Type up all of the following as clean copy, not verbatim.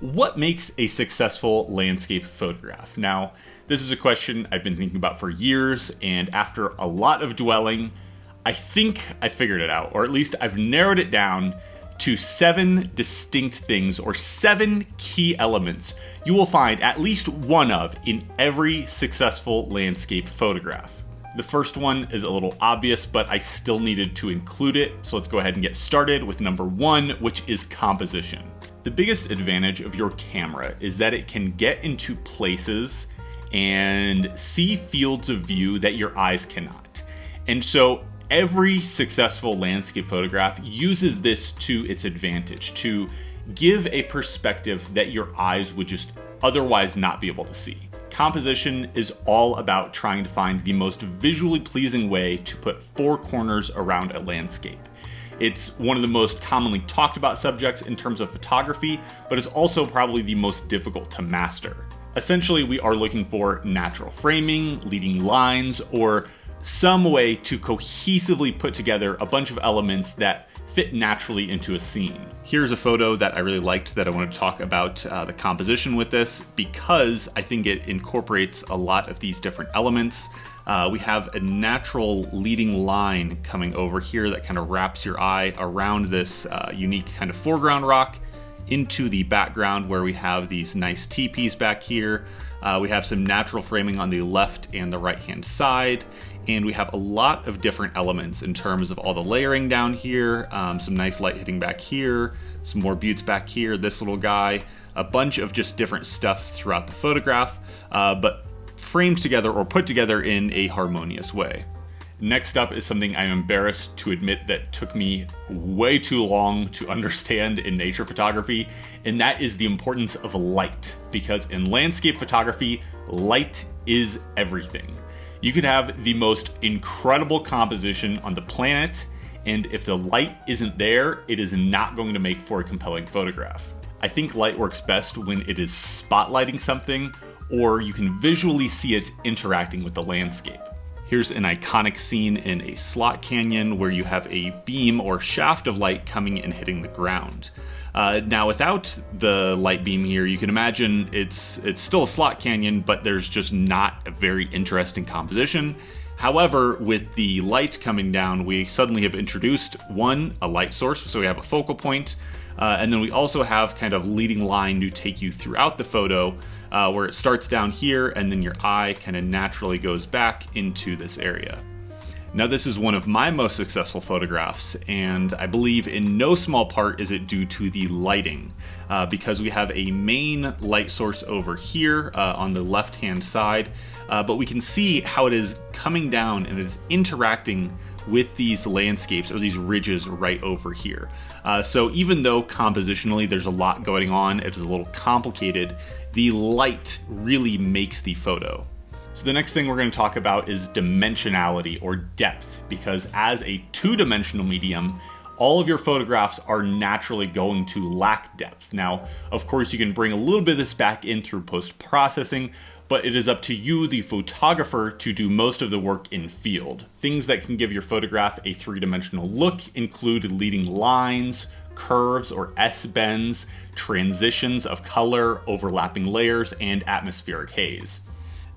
What makes a successful landscape photograph? Now, this is a question I've been thinking about for years, and after a lot of dwelling, I think I figured it out, or at least I've narrowed it down to 7 distinct things, or 7 key elements you will find at least one of in every successful landscape photograph. The first one is a little obvious, but I still needed to include it, so let's go ahead and get started with number 1, which is composition. The biggest advantage of your camera is that it can get into places and see fields of view that your eyes cannot. And so every successful landscape photograph uses this to its advantage, to give a perspective that your eyes would just otherwise not be able to see. Composition is all about trying to find the most visually pleasing way to put 4 corners around a landscape. It's one of the most commonly talked about subjects in terms of photography, but it's also probably the most difficult to master. Essentially, we are looking for natural framing, leading lines, or some way to cohesively put together a bunch of elements that fit naturally into a scene. Here's a photo that I really liked that I want to talk about the composition with this, because I think it incorporates a lot of these different elements. We have a natural leading line coming over here that kind of wraps your eye around this unique kind of foreground rock into the background where we have these nice teepees back here. We have some natural framing on the left and the right hand side, and we have a lot of different elements in terms of all the layering down here, some nice light hitting back here, some more buttes back here, this little guy, a bunch of just different stuff throughout the photograph, but framed together or put together in a harmonious way. Next up is something I'm embarrassed to admit that took me way too long to understand in nature photography, and that is the importance of light. Because in landscape photography, light is everything. You could have the most incredible composition on the planet, and if the light isn't there, it is not going to make for a compelling photograph. I think light works best when it is spotlighting something, or you can visually see it interacting with the landscape. Here's an iconic scene in a slot canyon where you have a beam or shaft of light coming and hitting the ground. Now, without the light beam here, you can imagine it's still a slot canyon, but there's just not a very interesting composition. However, with the light coming down, we suddenly have introduced a light source, so we have a focal point, and then we also have kind of leading line to take you throughout the photo, where it starts down here and then your eye kind of naturally goes back into this area. Now, this is one of my most successful photographs, and I believe in no small part is it due to the lighting, because we have a main light source over here on the left-hand side, but we can see how it is coming down and it is interacting with these landscapes or these ridges right over here. So even though compositionally there's a lot going on, it is a little complicated, the light really makes the photo. So the next thing we're going to talk about is dimensionality or depth, because as a 2-dimensional medium, all of your photographs are naturally going to lack depth. Now, of course, you can bring a little bit of this back in through post-processing, but it is up to you, the photographer, to do most of the work in field. Things that can give your photograph a 3-dimensional look include leading lines, curves or S-bends, transitions of color, overlapping layers, and atmospheric haze.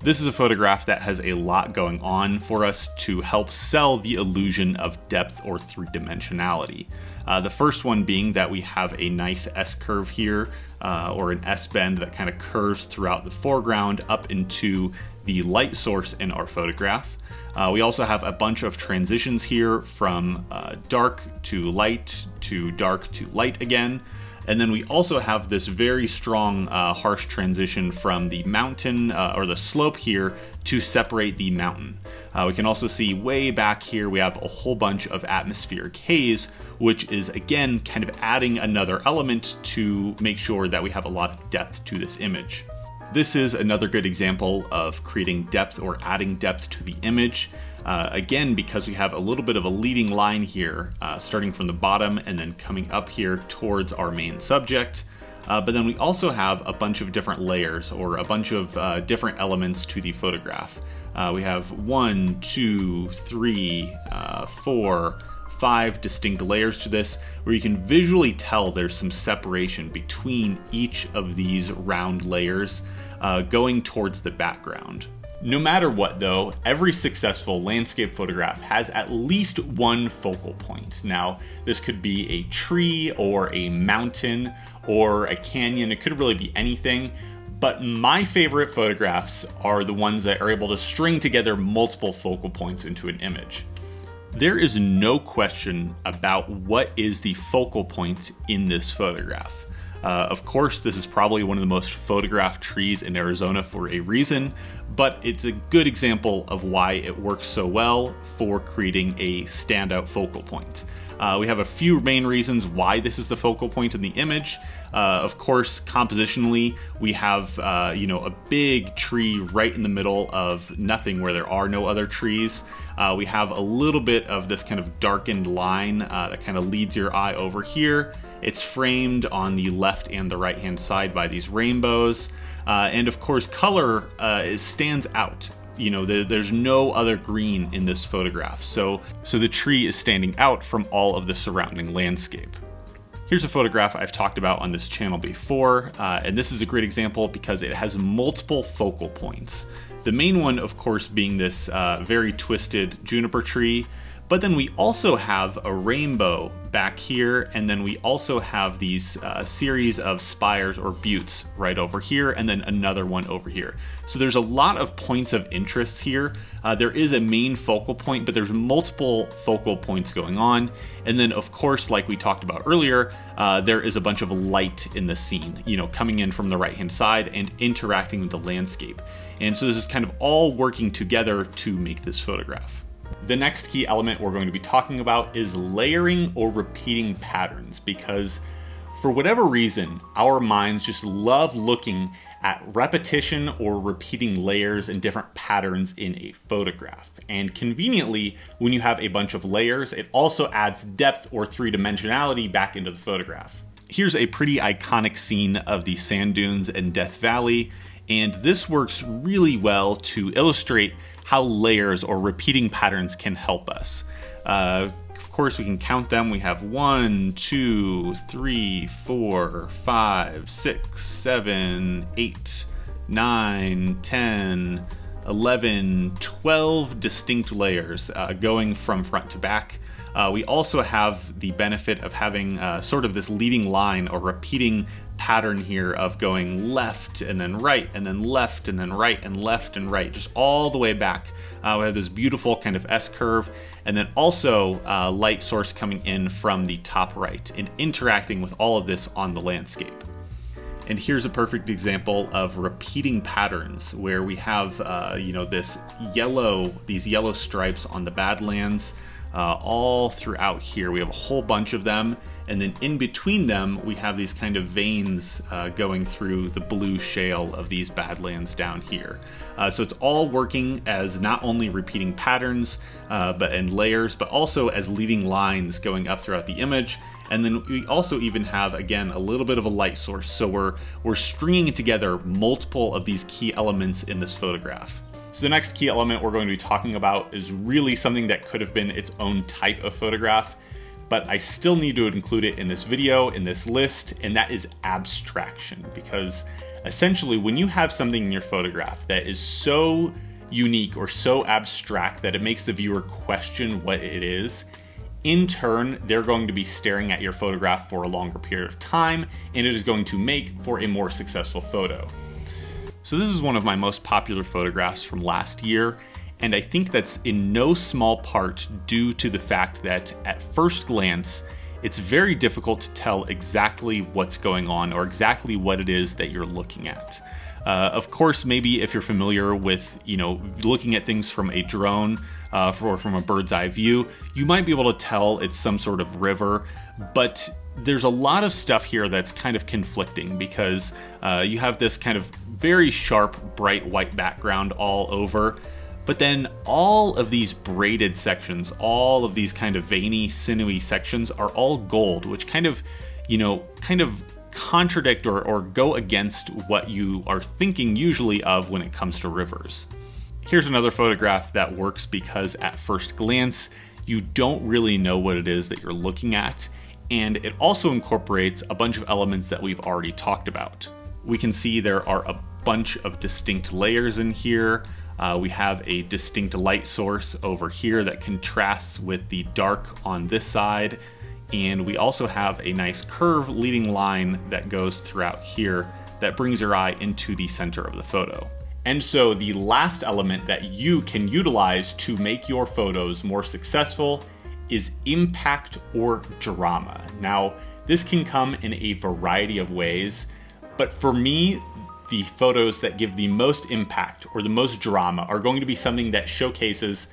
This is a photograph that has a lot going on for us to help sell the illusion of depth or 3-dimensionality. The first one being that we have a nice S-curve here, or an S-bend that kind of curves throughout the foreground up into the light source in our photograph. We also have a bunch of transitions here from dark to light to dark to light again. And then we also have this very strong harsh transition from the mountain or the slope here to separate the mountain. We can also see way back here we have a whole bunch of atmospheric haze, which is again kind of adding another element to make sure that we have a lot of depth to this image. This is another good example of creating depth or adding depth to the image. Again, because we have a little bit of a leading line here, starting from the bottom and then coming up here towards our main subject. But then we also have a bunch of different layers or a bunch of different elements to the photograph. We have 1, 2, 3, 4, 5 distinct layers to this, where you can visually tell there's some separation between each of these round layers going towards the background. No matter what though, every successful landscape photograph has at least one focal point. Now, this could be a tree or a mountain or a canyon. It could really be anything. But my favorite photographs are the ones that are able to string together multiple focal points into an image. There is no question about what is the focal point in this photograph. Of course, this is probably one of the most photographed trees in Arizona for a reason, but it's a good example of why it works so well for creating a standout focal point. We have a few main reasons why this is the focal point in the image. Of course, compositionally, we have a big tree right in the middle of nothing where there are no other trees. We have a little bit of this kind of darkened line that kind of leads your eye over here. It's framed on the left and the right hand side by these rainbows. And of course, color stands out. There's no other green in this photograph. So the tree is standing out from all of the surrounding landscape. Here's a photograph I've talked about on this channel before, and this is a great example because it has multiple focal points. The main one, of course, being this very twisted juniper tree, but then we also have a rainbow back here, and then we also have these series of spires or buttes right over here, and then another one over here. So there's a lot of points of interest here. There is a main focal point, but there's multiple focal points going on. And then of course, like we talked about earlier, there is a bunch of light in the scene, coming in from the right-hand side and interacting with the landscape. And so this is kind of all working together to make this photograph. The next key element we're going to be talking about is layering or repeating patterns, because for whatever reason, our minds just love looking at repetition or repeating layers and different patterns in a photograph. And conveniently, when you have a bunch of layers, it also adds depth or three-dimensionality back into the photograph. Here's a pretty iconic scene of the sand dunes in Death Valley, and this works really well to illustrate how layers or repeating patterns can help us. Of course, we can count them. We have 1, 2, 3, 4, 5, 6, 7, 8, 9, 10, 11, 12 distinct layers going from front to back. We also have the benefit of having sort of this leading line or repeating pattern here of going left and then right and then left and then right and left and right, just all the way back. We have this beautiful kind of S curve, and then also light source coming in from the top right and interacting with all of this on the landscape. And here's a perfect example of repeating patterns where we have these yellow stripes on the Badlands all throughout here. We have a whole bunch of them, and then in between them we have these kind of veins going through the blue shale of these Badlands down here. So it's all working as not only repeating patterns and layers, but also as leading lines going up throughout the image. And then we also even have, again, a little bit of a light source. So we're stringing together multiple of these key elements in this photograph. So the next key element we're going to be talking about is really something that could have been its own type of photograph, but I still need to include it in this video, in this list, and that is abstraction. Because essentially, when you have something in your photograph that is so unique or so abstract that it makes the viewer question what it is, in turn, they're going to be staring at your photograph for a longer period of time, and it is going to make for a more successful photo. So this is one of my most popular photographs from last year, and I think that's in no small part due to the fact that at first glance, it's very difficult to tell exactly what's going on or exactly what it is that you're looking at. Of course, maybe if you're familiar with, looking at things from a drone or from a bird's eye view, you might be able to tell it's some sort of river, but there's a lot of stuff here that's kind of conflicting because you have this kind of very sharp, bright white background all over, but then all of these braided sections, all of these kind of veiny, sinewy sections are all gold, which kind of contradict or go against what you are thinking usually of when it comes to rivers. Here's another photograph that works because at first glance, you don't really know what it is that you're looking at. And it also incorporates a bunch of elements that we've already talked about. We can see there are a bunch of distinct layers in here. We have a distinct light source over here that contrasts with the dark on this side. And we also have a nice curve leading line that goes throughout here that brings your eye into the center of the photo. And so the last element that you can utilize to make your photos more successful is impact or drama. Now, this can come in a variety of ways, but for me, the photos that give the most impact or the most drama are going to be something that showcases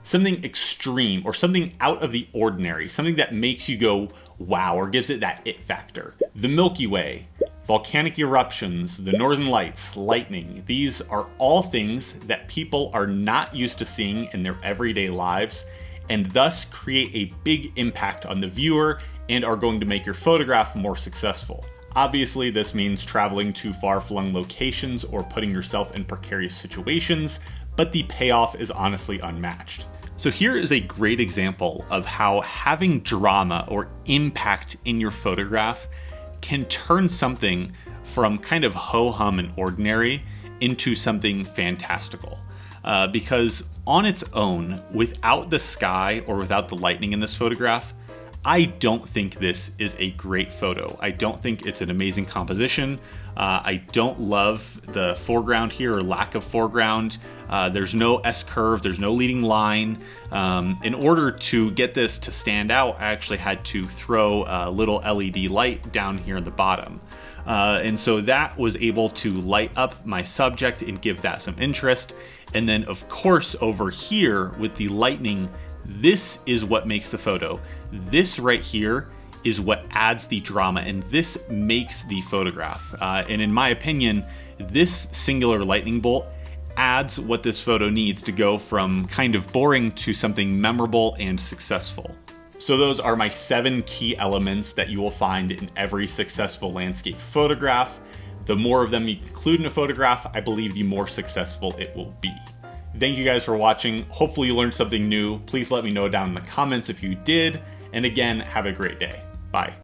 something extreme or something out of the ordinary, something that makes you go, wow, or gives it that it factor. The Milky Way, volcanic eruptions, the Northern Lights, lightning, these are all things that people are not used to seeing in their everyday lives, and thus create a big impact on the viewer and are going to make your photograph more successful. Obviously, this means traveling to far-flung locations or putting yourself in precarious situations, but the payoff is honestly unmatched. So here is a great example of how having drama or impact in your photograph can turn something from kind of ho-hum and ordinary into something fantastical. Because on its own, without the sky or without the lightning in this photograph, I don't think this is a great photo. I don't think it's an amazing composition. I don't love the foreground here, or lack of foreground. There's no S-curve, there's no leading line. In order to get this to stand out, I actually had to throw a little LED light down here in the bottom. And so that was able to light up my subject and give that some interest. And then of course over here with the lightning, this is what makes the photo. This right here is what adds the drama, and this makes the photograph. And in my opinion, this singular lightning bolt adds what this photo needs to go from kind of boring to something memorable and successful. So those are my 7 key elements that you will find in every successful landscape photograph. The more of them you include in a photograph, I believe the more successful it will be. Thank you guys for watching. Hopefully you learned something new. Please let me know down in the comments if you did. And again, have a great day. Bye.